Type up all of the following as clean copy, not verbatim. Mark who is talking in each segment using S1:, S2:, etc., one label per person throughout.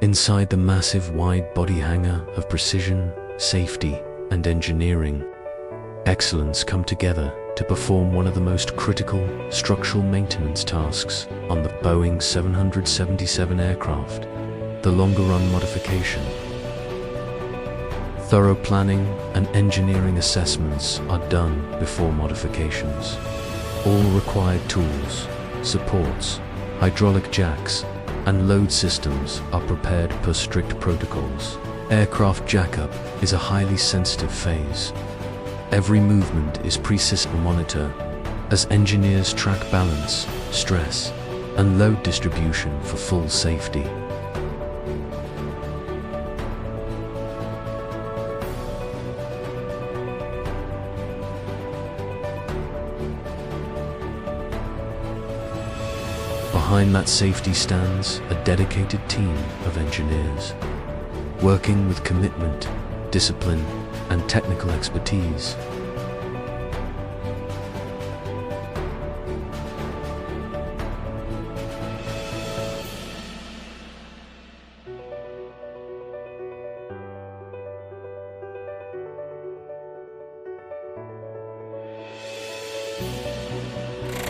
S1: Inside the massive wide-body hangar of precision, safety, and engineering, excellence come together to perform one of the most critical structural maintenance tasks on the Boeing 777 aircraft, the Longeron Modification. Thorough planning and engineering assessments are done before modifications. All required tools, supports, hydraulic jacks, and load systems are prepared per strict protocols. Aircraft jackup is a highly sensitive phase. Every movement is pre-system monitored as engineers track balance, stress, and load distribution for full safety. Behind that safety stands a dedicated team of engineers, working with commitment, discipline, and technical expertise.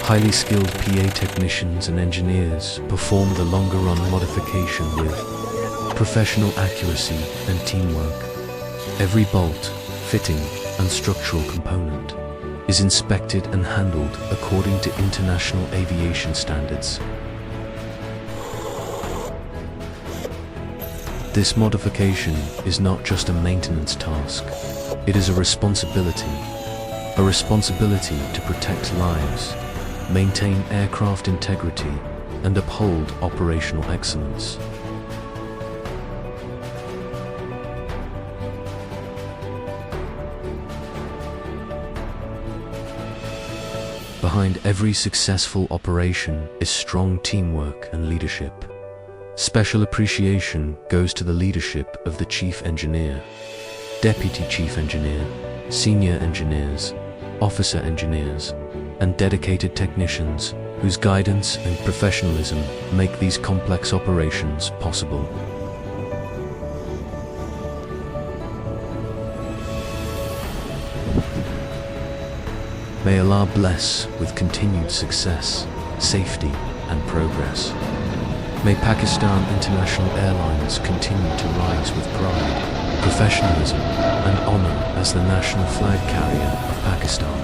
S1: Highly skilled PA technicians and engineers perform the Longeron modification with professional accuracy and teamwork. Every bolt, fitting, and structural component is inspected and handled according to international aviation standards. This modification is not just a maintenance task, it is a responsibility to protect lives, maintain aircraft integrity, and uphold operational excellence. Behind every successful operation is strong teamwork and leadership. Special appreciation goes to the leadership of the Chief Engineer, Deputy Chief Engineer, Senior Engineers, Officer Engineers, and dedicated technicians whose guidance and professionalism make these complex operations possible. May Allah bless with continued success, safety, and progress. May Pakistan International Airlines continue to rise with pride, professionalism, and honor as the national flag carrier of Pakistan.